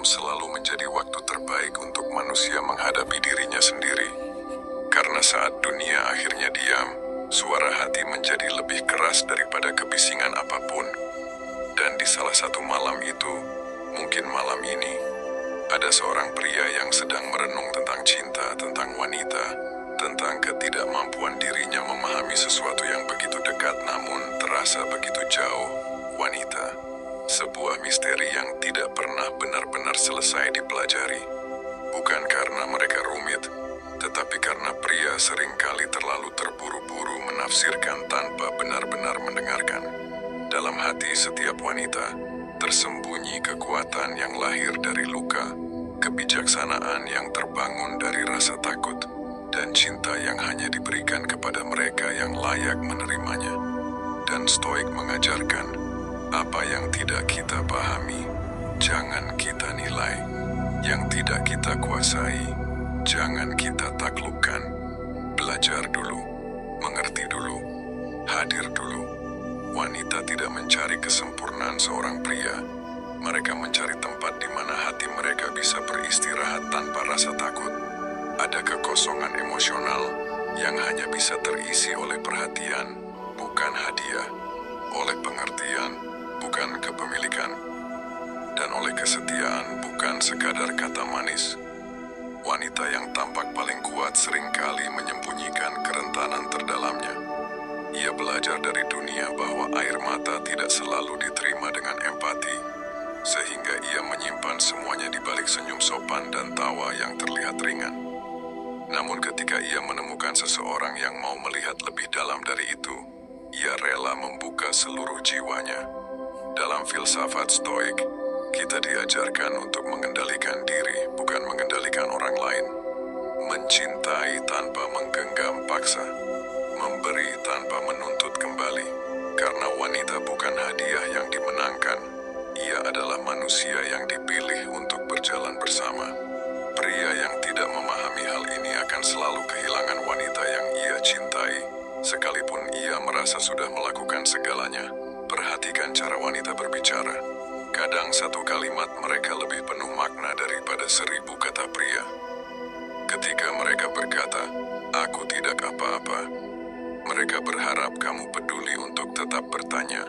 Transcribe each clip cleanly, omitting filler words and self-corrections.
malam selalu menjadi waktu terbaik untuk manusia menghadapi dirinya sendiri. Karena saat dunia akhirnya diam, suara hati menjadi lebih keras daripada kebisingan apapun. Dan di salah satu malam itu, mungkin malam ini, ada seorang pria yang sedang merenung tentang cinta, tentang wanita, tentang ketidakmampuan dirinya memahami sesuatu yang begitu dekat namun terasa begitu jauh. Wanita, sebuah misteri yang tidak pernah benar-benar selesai dipelajari. Bukan karena mereka rumit, tetapi karena pria seringkali terlalu terburu-buru menafsirkan tanpa benar-benar mendengarkan. Dalam hati setiap wanita, tersembunyi kekuatan yang lahir dari luka, kebijaksanaan yang terbangun dari rasa takut, dan cinta yang hanya diberikan kepada mereka yang layak menerimanya. Dan Stoik mengajarkan, apa yang tidak kita pahami, jangan kita nilai. Yang tidak kita kuasai, jangan kita taklukkan. Belajar dulu, mengerti dulu, hadir dulu. Wanita tidak mencari kesempurnaan seorang pria. Mereka mencari tempat di mana hati mereka bisa beristirahat tanpa rasa takut. Ada kekosongan emosional yang hanya bisa terisi oleh perhatian, bukan hadiah, oleh pengertian, bukan kepemilikan, dan oleh kesetiaan, bukan sekadar kata manis. Wanita yang tampak paling kuat seringkali menyembunyikan kerentanan terdalamnya. Ia belajar dari dunia bahwa air mata tidak selalu diterima dengan empati, sehingga ia menyimpan semuanya di balik senyum sopan dan tawa yang terlihat ringan. Namun ketika ia menemukan seseorang yang mau melihat lebih dalam dari itu, ia rela membuka seluruh jiwanya. Dalam filsafat Stoik, kita diajarkan untuk mengendalikan diri, bukan mengendalikan orang lain. Mencintai tanpa menggenggam paksa, memberi tanpa menuntut kembali. Karena wanita bukan hadiah yang dimenangkan, ia adalah manusia yang dipilih untuk berjalan bersama. Pria yang tidak memahami hal ini akan selalu kehilangan wanita yang ia cintai, sekalipun ia merasa sudah melakukan segalanya. Perhatikan cara wanita berbicara. Kadang satu kalimat mereka lebih penuh makna daripada 1000 kata pria. Ketika mereka berkata, "Aku tidak apa-apa," mereka berharap kamu peduli untuk tetap bertanya.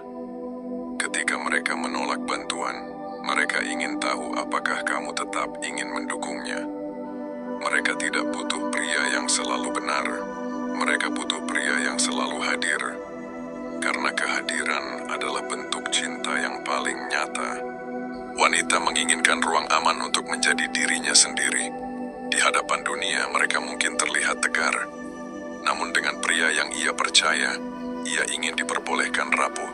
Ketika mereka menolak bantuan, mereka ingin tahu apakah kamu tetap ingin mendukungnya. Mereka tidak butuh pria yang selalu benar. Mereka butuh pria yang selalu hadir. Karena kehadiran adalah bentuk cinta yang paling nyata. Wanita menginginkan ruang aman untuk menjadi dirinya sendiri. Di hadapan dunia, mereka mungkin terlihat tegar. Namun dengan pria yang ia percaya, ia ingin diperbolehkan rapuh.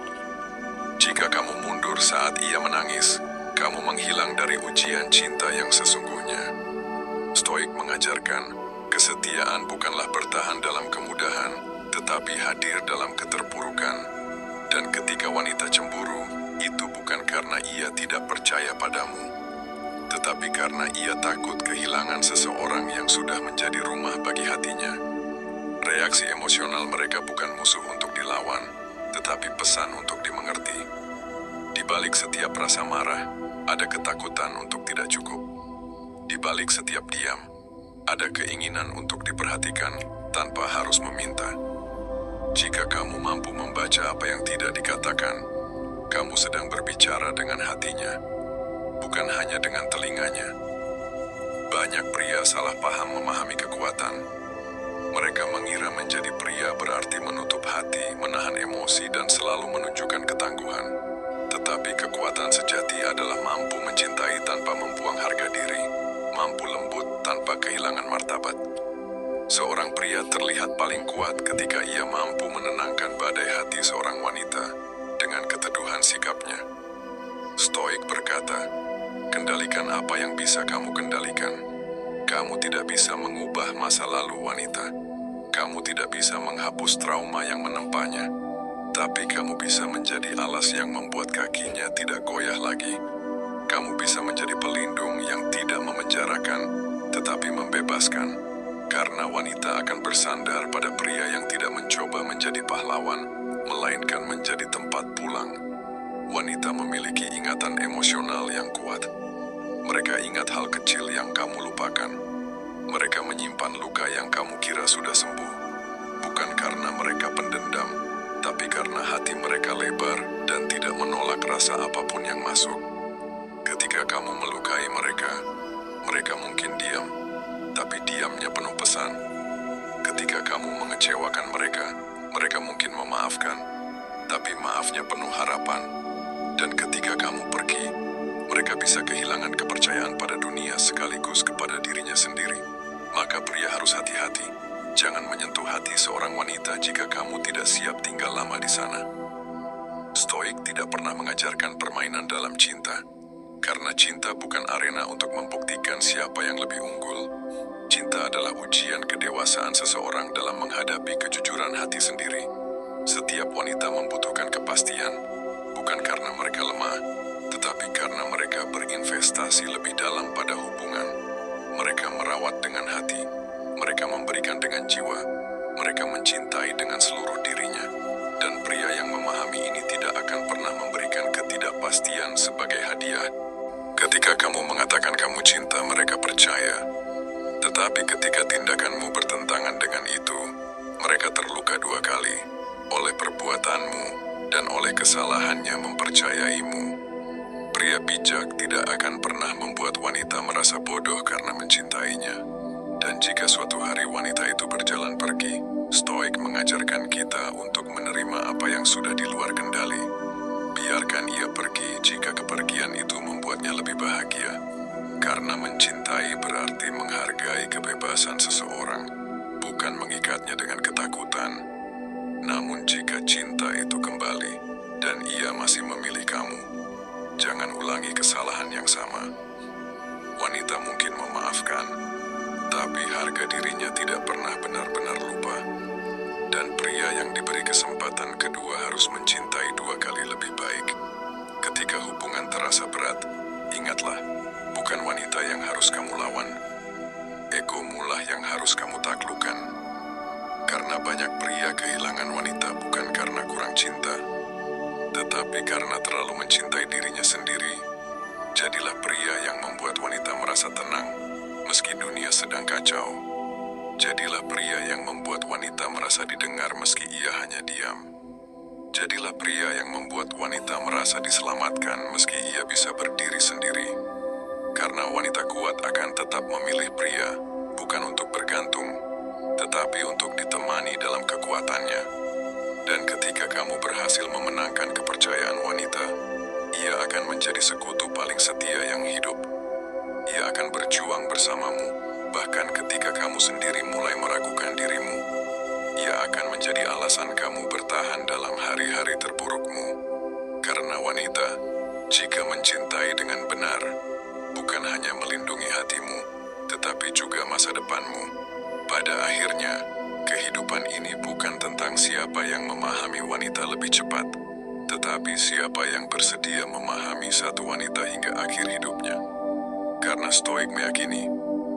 Jika kamu mundur saat ia menangis, kamu menghilang dari ujian cinta yang sesungguhnya. Stoik mengajarkan, kesetiaan bukanlah bertahan dalam kemudahan, tetapi hadir dalam keterpurukan. Dan ketika wanita cemburu, itu bukan karena ia tidak percaya padamu, tetapi karena ia takut kehilangan seseorang yang sudah menjadi rumah bagi hatinya. Reaksi emosional mereka bukan musuh untuk dilawan, tetapi pesan untuk dimengerti. Di balik setiap rasa marah, ada ketakutan untuk tidak cukup. Di balik setiap diam, ada keinginan untuk diperhatikan tanpa harus meminta. Jika kamu mampu membaca apa yang tidak dikatakan, kamu sedang berbicara dengan hatinya, bukan hanya dengan telinganya. Banyak pria salah paham memahami kekuatan. Mereka mengira menjadi pria berarti menutup hati, menahan emosi, dan selalu menunjukkan ketangguhan. Tetapi kekuatan sejati adalah mampu mencintai tanpa membuang harga diri, mampu lembut tanpa kehilangan martabat. Seorang pria terlihat paling kuat ketika ia mampu menenangkan badai hati seorang wanita dengan keteduhan sikapnya. Stoik berkata, kendalikan apa yang bisa kamu kendalikan. Kamu tidak bisa mengubah masa lalu wanita. Kamu tidak bisa menghapus trauma yang menempanya. Tapi kamu bisa menjadi alas yang membuat kakinya tidak goyah lagi. Kamu bisa menjadi pelindung yang tidak memenjarakan, tetapi membebaskan. Karena wanita akan bersandar pada pria yang tidak mencoba menjadi pahlawan, melainkan menjadi tempat pulang. Wanita memiliki ingatan emosional yang kuat. Mereka Mereka ingat hal kecil yang kamu lupakan. Mereka menyimpan luka yang kamu kira sudah sembuh. Bukan karena mereka pendendam, tapi karena hati mereka lebar dan tidak menolak rasa apapun yang masuk. Ketika kamu melukai mereka, mereka mungkin diam, tapi diamnya penuh pesan. Ketika kamu mengecewakan mereka, mereka mungkin memaafkan, tapi maafnya penuh harapan. Dan ketika kamu pergi, mereka bisa kehilangan kepercayaan pada dunia sekaligus kepada dirinya sendiri. Maka pria harus hati-hati. Jangan menyentuh hati seorang wanita jika kamu tidak siap tinggal lama di sana. Stoik tidak pernah mengajarkan permainan dalam cinta, karena cinta bukan arena untuk membuktikan siapa yang lebih unggul. Cinta adalah ujian kedewasaan seseorang dalam menghadapi kejujuran hati sendiri. Setiap wanita membutuhkan kepastian, bukan karena mereka lemah, tetapi karena mereka berinvestasi lebih dalam pada hubungan. Mereka merawat dengan hati, mereka memberikan dengan jiwa, mereka mencintai dengan seluruh dirinya. Dan pria yang memahami ini tidak akan pernah memberikan ketidakpastian sebagai hadiah. Ketika kamu mengatakan kamu cinta, mereka percaya. Tetapi ketika tindakanmu bertentangan dengan itu, mereka terluka dua kali, oleh perbuatanmu dan oleh kesalahannya mempercayaimu. Pria bijak tidak akan pernah membuat wanita merasa bodoh karena mencintainya. Dan jika suatu hari wanita itu berjalan pergi, Stoik mengajarkan kita untuk menerima apa yang sudah di luar kendali. Biarkan ia pergi jika kepergian itu membuatnya lebih bahagia. Karena mencintai berarti menghargai kebebasan seseorang, bukan mengikatnya dengan ketakutan. Namun jika cinta itu kembali, dan ia masih memilih kamu, jangan ulangi kesalahan yang sama. Wanita mungkin memaafkan, tapi harga dirinya tidak pernah benar-benar lupa. Dan pria yang diberi kesempatan kedua harus mencintai dua kali lebih baik. Ketika hubungan terasa berat, ingatlah, bukan wanita yang harus kamu lawan. Egomulah yang harus kamu taklukkan. Karena banyak pria kehilangan wanita bukan karena kurang cinta, tetapi karena terlalu mencintai dirinya sendiri. Jadilah pria yang membuat wanita merasa tenang, meski dunia sedang kacau. Jadilah pria yang membuat wanita merasa didengar meski ia hanya diam. Jadilah pria yang membuat wanita merasa diselamatkan meski ia bisa berdiri sendiri. Karena wanita kuat akan tetap memilih pria, bukan untuk bergantung, tetapi untuk ditemani dalam kekuatannya. Dan ketika kamu berhasil memenangkan kepercayaan wanita, ia akan menjadi sekutu paling setia yang hidup. Ia akan berjuang bersamamu, bahkan ketika kamu sendiri mulai meragukan dirimu. Ia akan menjadi alasan kamu bertahan dalam hari-hari terburukmu. Karena wanita, jika mencintai dengan benar, bukan hanya melindungi hatimu, tetapi juga masa depanmu. Pada akhirnya, kehidupan ini bukan tentang siapa yang memahami wanita lebih cepat, tetapi siapa yang bersedia memahami satu wanita hingga akhir hidupnya. Karena Stoik meyakini,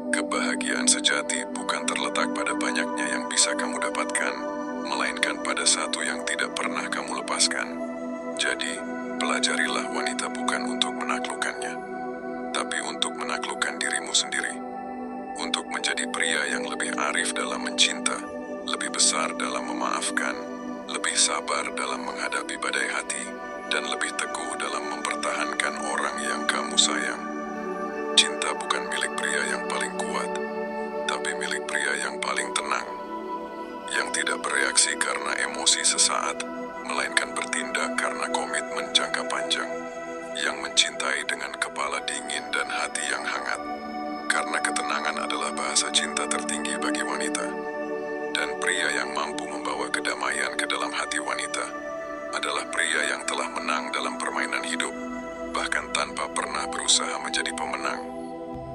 kebahagiaan sejati bukan terletak pada banyaknya yang bisa kamu dapatkan, melainkan pada satu yang tidak pernah kamu lepaskan. Jadi, pelajarilah wanita bukan untuk menaklukkannya, tapi untuk menaklukkan dirimu sendiri. Untuk menjadi pria yang lebih arif dalam mencinta, lebih besar dalam memaafkan, lebih sabar dalam menghadapi badai hati, dan lebih teguh dalam mempertahankan orang yang kamu sayang. Cinta bukan milik pria yang paling kuat, tapi milik pria yang paling tenang, yang tidak bereaksi karena emosi sesaat, melainkan bertindak karena komitmen jangka panjang, yang mencintai dengan kepala dingin dan hati yang hangat. Karena ketenangan adalah bahasa cinta tertinggi bagi wanita. Dan pria yang mampu membawa kedamaian ke dalam hati wanita adalah pria yang telah menang dalam permainan hidup, bahkan tanpa pernah berusaha menjadi pemenang.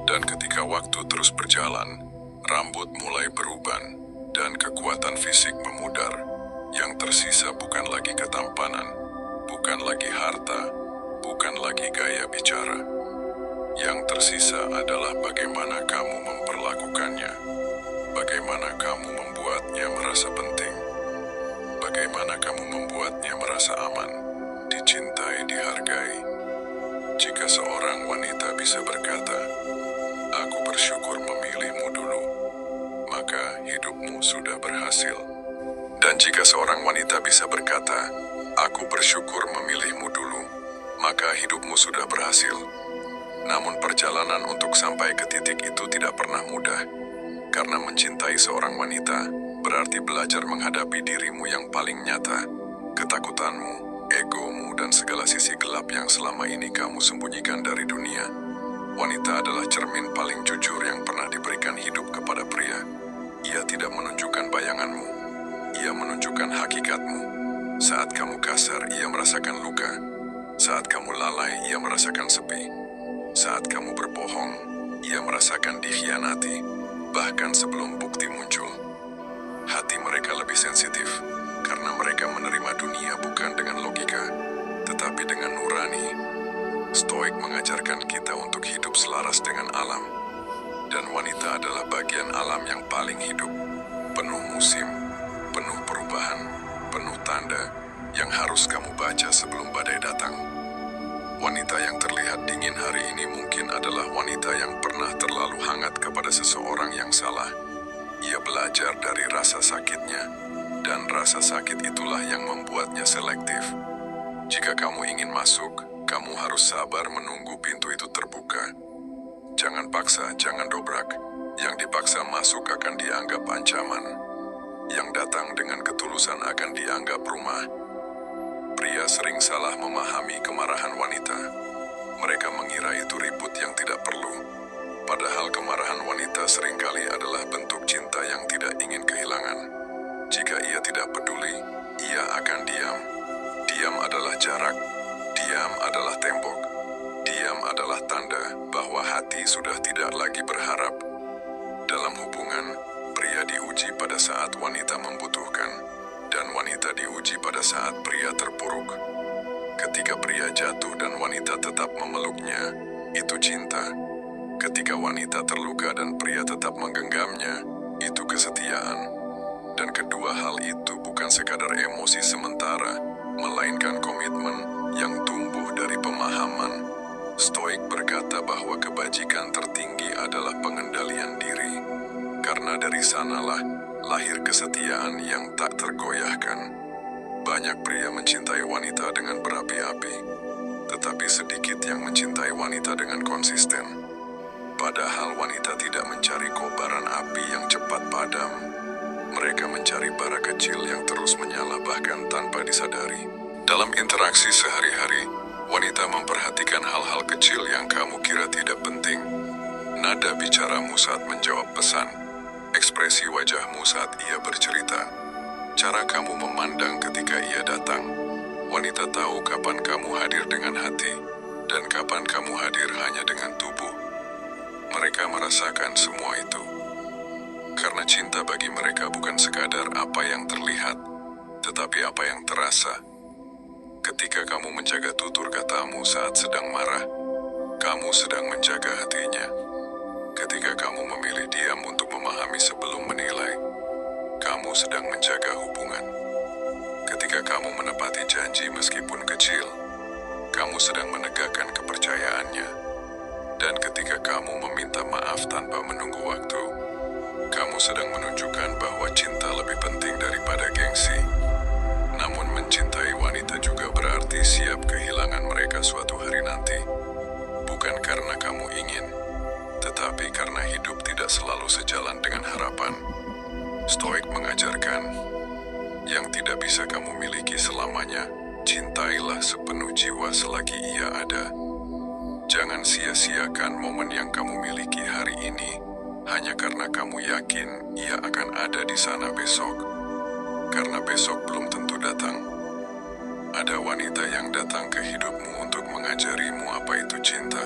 Dan ketika waktu terus berjalan, rambut mulai beruban, dan kekuatan fisik memudar. Yang tersisa bukan lagi ketampanan, bukan lagi harta, bukan lagi gaya bicara. Yang tersisa adalah bagaimana kamu memperlakukannya, bagaimana kamu membuatnya merasa penting, bagaimana kamu membuatnya merasa aman, dicintai, dihargai. Jika seorang wanita bisa berkata, berhasil. Dan jika seorang wanita bisa berkata, "Aku bersyukur memilihmu dulu," maka hidupmu sudah berhasil. Namun perjalanan untuk sampai ke titik itu tidak pernah mudah. Karena mencintai seorang wanita berarti belajar menghadapi dirimu yang paling nyata, ketakutanmu, egomu, dan segala sisi gelap yang selama ini kamu sembunyikan dari dunia. Wanita adalah cermin paling jujur yang pernah diberikan hidup kepada pria. Ia tidak menunjukkan bayanganmu, ia menunjukkan hakikatmu. Saat kamu kasar, ia merasakan luka. Saat kamu lalai, ia merasakan sepi. Saat kamu berbohong, ia merasakan dikhianati. Bahkan sebelum bukti muncul, hati mereka lebih sensitif karena mereka menerima dunia bukan dengan logika, tetapi dengan nurani. Stoik mengajarkan kita untuk hidup selaras dengan alam. Dan wanita adalah bagian alam yang paling hidup, penuh musim, penuh perubahan, penuh tanda yang harus kamu baca sebelum badai datang. Wanita yang terlihat dingin hari ini mungkin adalah wanita yang pernah terlalu hangat kepada seseorang yang salah. Ia belajar dari rasa sakitnya, dan rasa sakit itulah yang membuatnya selektif. Jika kamu ingin masuk, kamu harus sabar menunggu pintu itu terbuka. Jangan paksa, jangan dobrak. Yang dipaksa masuk akan dianggap ancaman. Yang datang dengan ketulusan akan dianggap rumah. Pria sering salah memahami kemarahan wanita. Mereka mengira itu ribut yang tidak perlu. Padahal kemarahan wanita seringkali adalah bentuk cinta yang tidak ingin kehilangan. Jika ia tidak peduli, ia akan diam. Diam adalah jarak. Diam adalah tembok. Diam adalah tanda bahwa hati sudah tidak lagi berharap. Dalam hubungan, pria diuji pada saat wanita membutuhkan, dan wanita diuji pada saat pria terpuruk. Ketika pria jatuh dan wanita tetap memeluknya, itu cinta. Ketika wanita terluka dan pria tetap menggenggamnya, itu kesetiaan. Dan kedua hal itu bukan sekadar emosi sementara, melainkan komitmen yang tumbuh dari pemahaman. Stoik berkata bahwa kebajikan tertinggi adalah pengendalian diri, karena dari sanalah lahir kesetiaan yang tak tergoyahkan. Banyak pria mencintai wanita dengan berapi-api, tetapi sedikit yang mencintai wanita dengan konsisten. Padahal wanita tidak mencari kobaran api yang cepat padam. Mereka mencari bara kecil yang terus menyala bahkan tanpa disadari. Dalam interaksi sehari-hari, wanita memperhatikan hal-hal kecil yang kamu kira tidak penting. Nada bicaramu saat menjawab pesan, ekspresi wajahmu saat ia bercerita, cara kamu memandang ketika ia datang. Wanita tahu kapan kamu hadir dengan hati, dan kapan kamu hadir hanya dengan tubuh. Mereka merasakan semua itu. Karena cinta bagi mereka bukan sekadar apa yang terlihat, tetapi apa yang terasa. Ketika kamu menjaga tutur katamu saat sedang marah, kamu sedang menjaga hatinya. Ketika kamu memilih diam untuk memahami sebelum menilai, kamu sedang menjaga hubungan. Ketika kamu menepati janji meskipun kecil, kamu sedang menegakkan kepercayaannya. Dan ketika kamu meminta maaf tanpa menunggu waktu, kamu sedang menunjukkan bahwa cinta lebih penting daripada gengsi. Namun mencintai wanita juga berarti siap kehilangan mereka suatu hari nanti. Bukan karena kamu ingin, tetapi karena hidup tidak selalu sejalan dengan harapan. Stoik mengajarkan, yang tidak bisa kamu miliki selamanya, cintailah sepenuh jiwa selagi ia ada. Jangan sia-siakan momen yang kamu miliki hari ini hanya karena kamu yakin ia akan ada di sana besok. Karena besok belum tentu datang. Ada wanita yang datang ke hidupmu untuk mengajarimu apa itu cinta.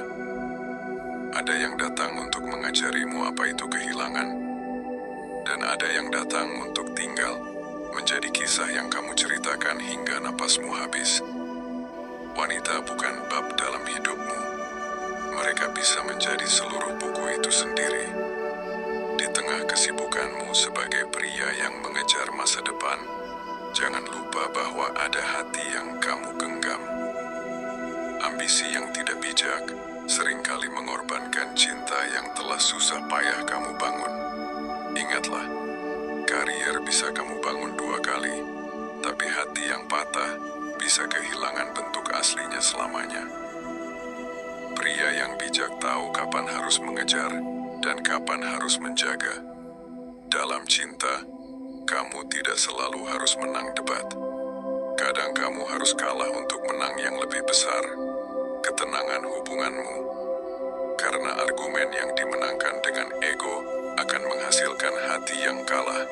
Ada yang datang untuk mengajarimu apa itu kehilangan. Dan ada yang datang untuk tinggal, menjadi kisah yang kamu ceritakan hingga napasmu habis. Wanita bukan bab dalam hidupmu. Mereka bisa menjadi seluruh buku itu sendiri. Di tengah kesibukanmu sebagai pria yang mengejar masa depan, jangan lupa bahwa ada hati yang kamu genggam. Ambisi yang tidak bijak seringkali mengorbankan cinta yang telah susah payah kamu bangun. Ingatlah, karier bisa kamu patah bisa kehilangan bentuk aslinya selamanya. Pria yang bijak tahu kapan harus mengejar dan kapan harus menjaga. Dalam cinta, kamu tidak selalu harus menang debat. Kadang kamu harus kalah untuk menang yang lebih besar, ketenangan hubunganmu. Karena argumen yang dimenangkan dengan ego akan menghasilkan hati yang kalah.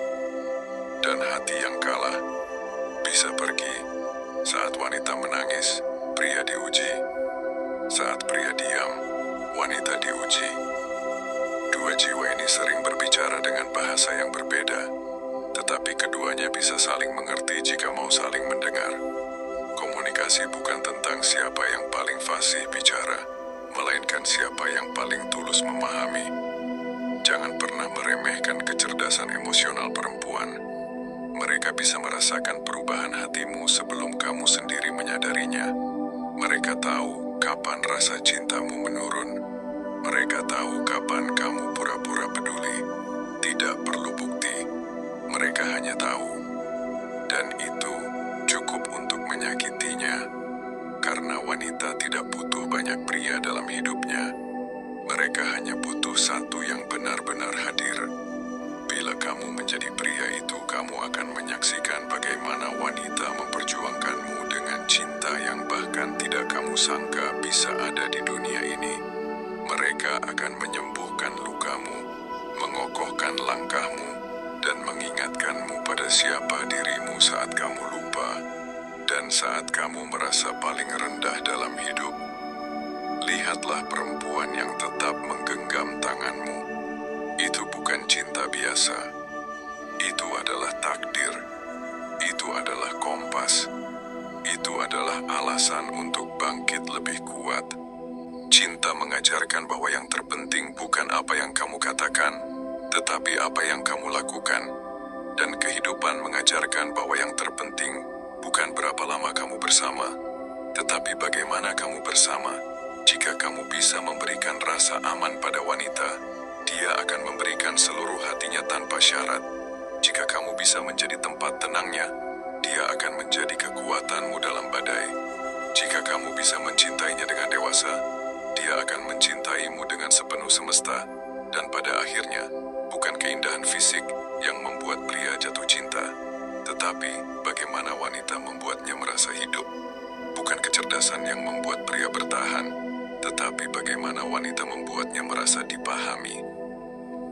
Dan hati yang kalah bisa pergi saat wanita menangis, pria diuji. Saat pria diam, wanita diuji. Dua jiwa ini sering berbicara dengan bahasa yang berbeda, tetapi keduanya bisa saling mengerti jika mau saling mendengar. Komunikasi bukan tentang siapa yang paling fasih bicara, melainkan siapa yang paling tulus memahami. Jangan pernah meremehkan kecerdasan emosional perempuan. Mereka bisa merasakan perubahan hatimu sebelum kamu sendiri menyadarinya. Mereka tahu kapan rasa cintamu menurun. Mereka tahu kapan kamu pura-pura peduli. Tidak perlu bukti. Mereka hanya tahu. Dan itu cukup untuk menyakitinya. Karena wanita tidak butuh banyak pria dalam hidupnya. Mereka hanya butuh satu yang benar-benar hadir. Bila kamu menjadi pria itu, kamu akan menyaksikan bagaimana wanita memperjuangkanmu dengan cinta yang bahkan tidak kamu sangka bisa ada di dunia ini. Mereka akan menyembuhkan lukamu, mengokohkan langkahmu, dan mengingatkanmu pada siapa dirimu saat kamu lupa dan saat kamu merasa paling rendah dalam hidup. Lihatlah perempuan yang tetap menggenggam tanganmu. Itu bukan cinta biasa. Itu adalah takdir. Itu adalah kompas. Itu adalah alasan untuk bangkit lebih kuat. Cinta mengajarkan bahwa yang terpenting bukan apa yang kamu katakan, tetapi apa yang kamu lakukan. Dan kehidupan mengajarkan bahwa yang terpenting bukan berapa lama kamu bersama, tetapi bagaimana kamu bersama. Jika kamu bisa memberikan rasa aman pada wanita, dia akan memberikan seluruh hatinya tanpa syarat. Jika kamu bisa menjadi tempat tenangnya, dia akan menjadi kekuatanmu dalam badai. Jika kamu bisa mencintainya dengan dewasa, dia akan mencintaimu dengan sepenuh semesta. Dan pada akhirnya, bukan keindahan fisik yang membuat pria jatuh cinta, tetapi bagaimana wanita membuatnya merasa hidup. Bukan kecerdasan yang membuat pria bertahan, tetapi bagaimana wanita membuatnya merasa dipahami.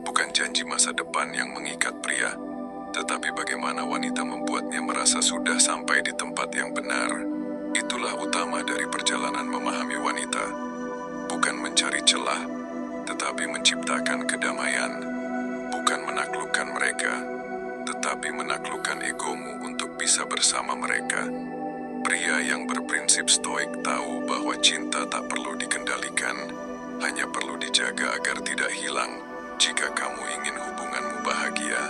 Bukan janji masa depan yang mengikat pria, tetapi bagaimana wanita membuatnya merasa sudah sampai di tempat yang benar. Itulah utama dari perjalanan memahami wanita. Bukan mencari celah, tetapi menciptakan kedamaian. Bukan menaklukkan mereka, tetapi menaklukkan egomu untuk bisa bersama mereka. Pria yang berprinsip stoik tahu bahwa cinta tak perlu dikendalikan, hanya perlu dijaga agar tidak hilang. Jika kamu ingin hubunganmu bahagia,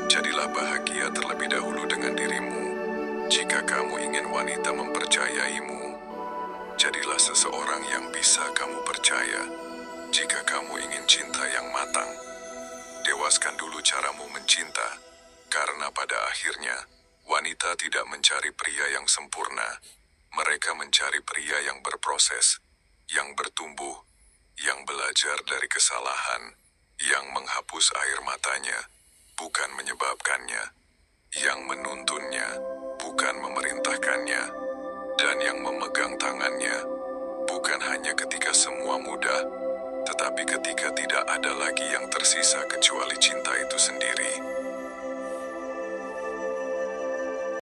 jadilah bahagia terlebih dahulu dengan dirimu. Jika kamu ingin wanita mempercayaimu, jadilah seseorang yang bisa kamu percaya. Jika kamu ingin cinta yang matang, dewaskan dulu caramu mencinta, karena pada akhirnya, wanita tidak mencari pria yang sempurna. Mereka mencari pria yang berproses, yang bertumbuh, yang belajar dari kesalahan, yang menghapus air matanya, bukan menyebabkannya, yang menuntunnya, bukan memerintahkannya, dan yang memegang tangannya, bukan hanya ketika semua mudah, tetapi ketika tidak ada lagi yang tersisa kecuali cinta itu sendiri.